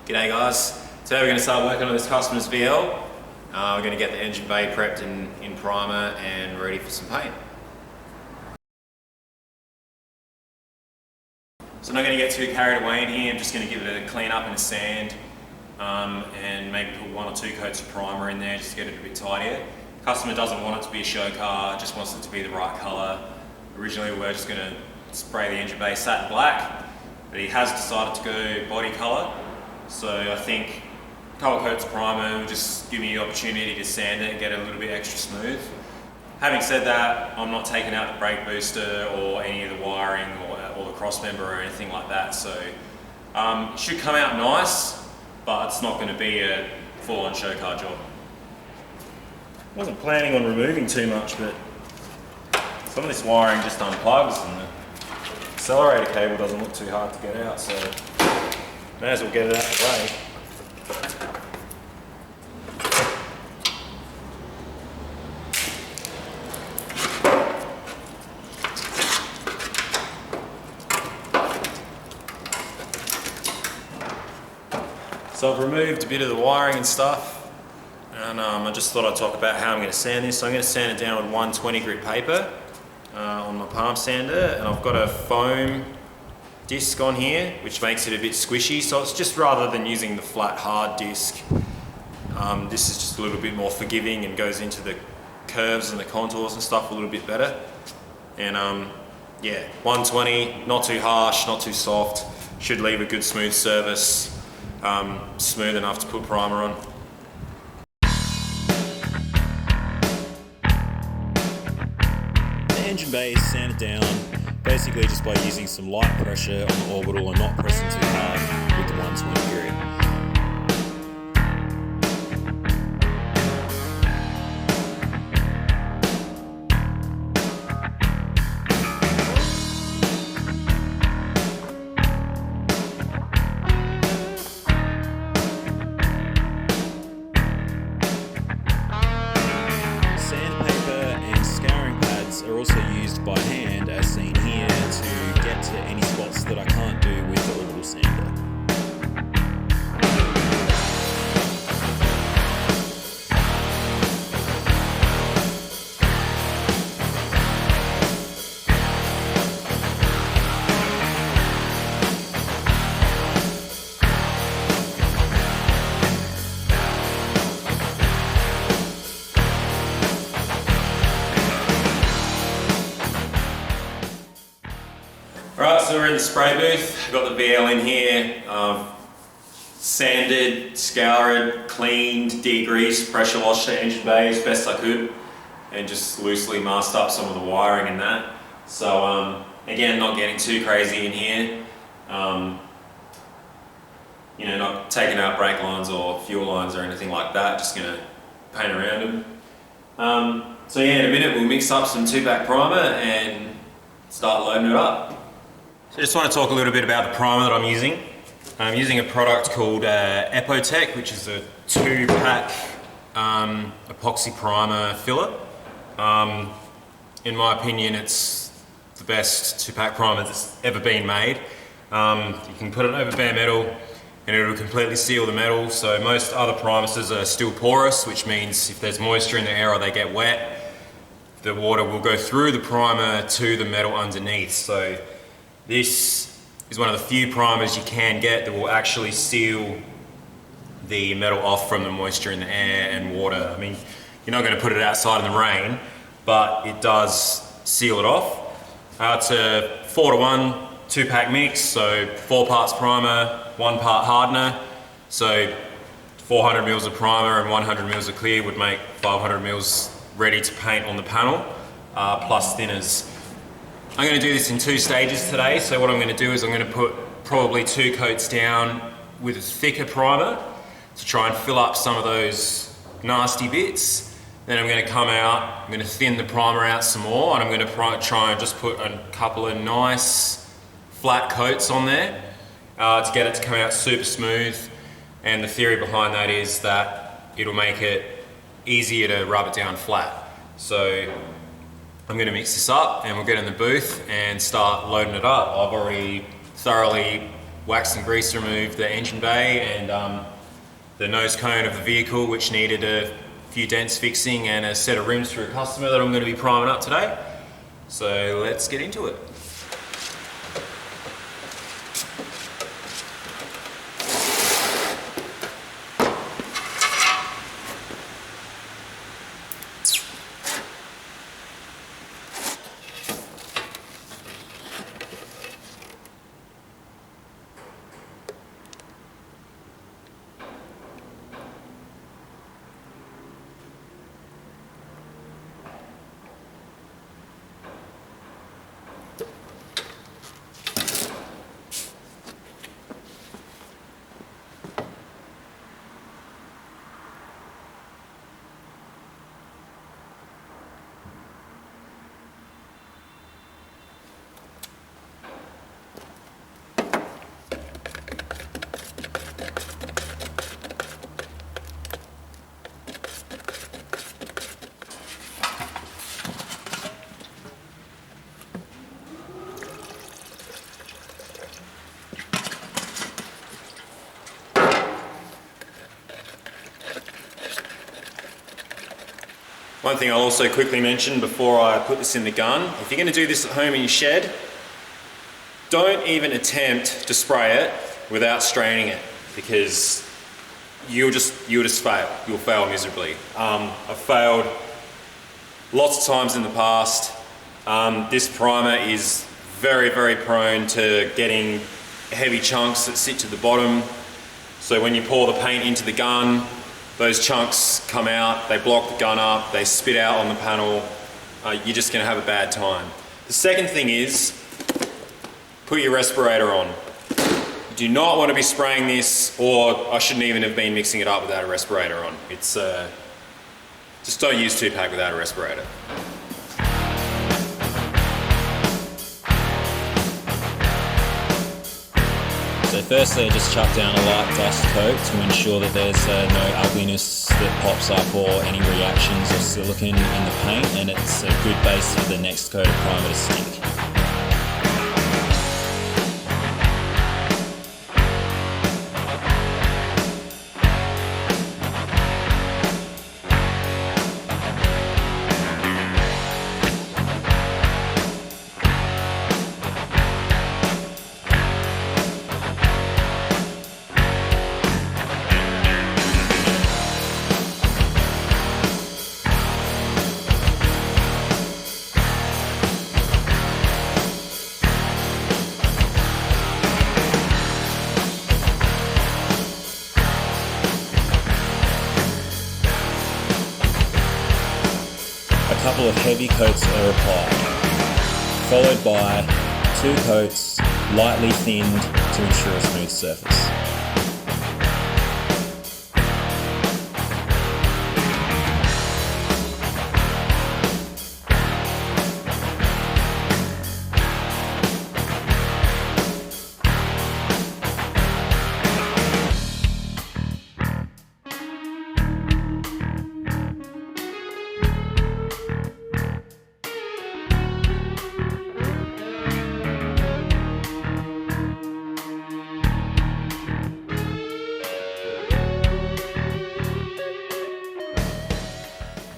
G'day guys. Today we're going to start working on this customer's VL. We're going to get the engine bay prepped in primer and ready for some paint. So I'm not going to get too carried away in here. I'm just going to give it a clean up and a sand and maybe put 1 or 2 coats of primer in there just to get it a bit tidier. The customer doesn't want it to be a show car, just wants it to be the right colour. Originally we were just going to spray the engine bay satin black, but he has decided to go body colour. So I think a couple coats of primer will just give me the opportunity to sand it and get it a little bit extra smooth. Having said that, I'm not taking out the brake booster or any of the wiring or the cross member or anything like that. So it should come out nice, but it's not going to be a full-on show car job. I wasn't planning on removing too much, but some of this wiring just unplugs and the accelerator cable doesn't look too hard to get out, so may as well get it out of the way. So I've removed a bit of the wiring and stuff, and I just thought I'd talk about how I'm going to sand this. So I'm going to sand it down with 120 grit paper on my palm sander, and I've got a foam disc on here which makes it a bit squishy, so it's just rather than using the flat hard disc, this is just a little bit more forgiving and goes into the curves and the contours and stuff a little bit better. And yeah, 120, not too harsh, not too soft, should leave a good smooth surface, smooth enough to put primer on. The engine bay is sanded down basically just by using some light pressure on the orbital and not pressing too hard with the 120 grit. Are also used by hand, as seen here, to get to any spots that I can't do with the orbital sander. Alright, so we're in the spray booth. I've got the VL in here. I've sanded, scoured, cleaned, degreased, pressure washed the engine bay as best I could, and just loosely masked up some of the wiring in that. So again, not getting too crazy in here. You know, not taking out brake lines or fuel lines or anything like that, just going to paint around them. So yeah, in a minute we'll mix up some 2-pack primer and start loading it up. So I just want to talk a little bit about the primer that I'm using. I'm using a product called Epotech, which is a 2-pack epoxy primer filler. In my opinion, it's the best 2-pack primer that's ever been made. You can put it over bare metal and it'll completely seal the metal. So most other primers are still porous, which means if there's moisture in the air or they get wet, the water will go through the primer to the metal underneath. So this is one of the few primers you can get that will actually seal the metal off from the moisture in the air and water. I mean, you're not going to put it outside in the rain, but it does seal it off. It's a 4-to-1 2-pack mix, so 4 parts primer, 1 part hardener. So 400 mils of primer and 100 mils of clear would make 500 mils ready to paint on the panel, plus thinners. I'm going to do this in 2 stages today. So what I'm going to do is I'm going to put probably 2 coats down with a thicker primer to try and fill up some of those nasty bits. Then I'm going to come out, I'm going to thin the primer out some more, and I'm going to try and just put a couple of nice flat coats on there to get it to come out super smooth. And the theory behind that is that it'll make it easier to rub it down flat. So I'm going to mix this up and we'll get in the booth and start loading it up. I've already thoroughly wax and grease removed the engine bay and the nose cone of the vehicle, which needed a few dents fixing, and a set of rims for a customer that I'm going to be priming up today. So let's get into it. One thing I'll also quickly mention before I put this in the gun, if you're going to do this at home in your shed, don't even attempt to spray it without straining it, because you'll just fail. You'll fail miserably. I've failed lots of times in the past. This primer is very, very prone to getting heavy chunks that sit to the bottom. So when you pour the paint into the gun, those chunks come out, they block the gun up, they spit out on the panel. You're just going to have a bad time. The second thing is, put your respirator on. You do not want to be spraying this, or I shouldn't even have been mixing it up without a respirator on. It's just don't use 2-pack without a respirator. So firstly, I just chuck down a light dust coat to ensure that there's no ugliness that pops up or any reactions of silicone in the paint, and it's a good base for the next coat of primer to stick. A couple of heavy coats are applied, followed by 2 coats lightly thinned to ensure a smooth surface.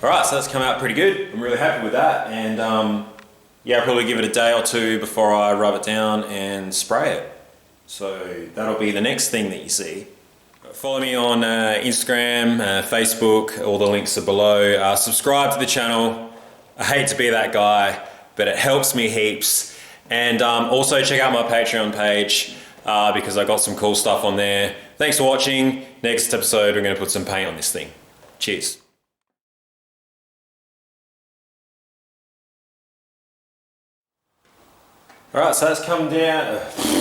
Alright, so that's come out pretty good. I'm really happy with that, and yeah, I'll probably give it a day or two before I rub it down and spray it. So that'll be the next thing that you see. Follow me on Instagram, Facebook, all the links are below. Subscribe to the channel. I hate to be that guy, but it helps me heaps. And also check out my Patreon page because I got some cool stuff on there. Thanks for watching. Next episode, we're going to put some paint on this thing. Cheers. Alright, so that's come down.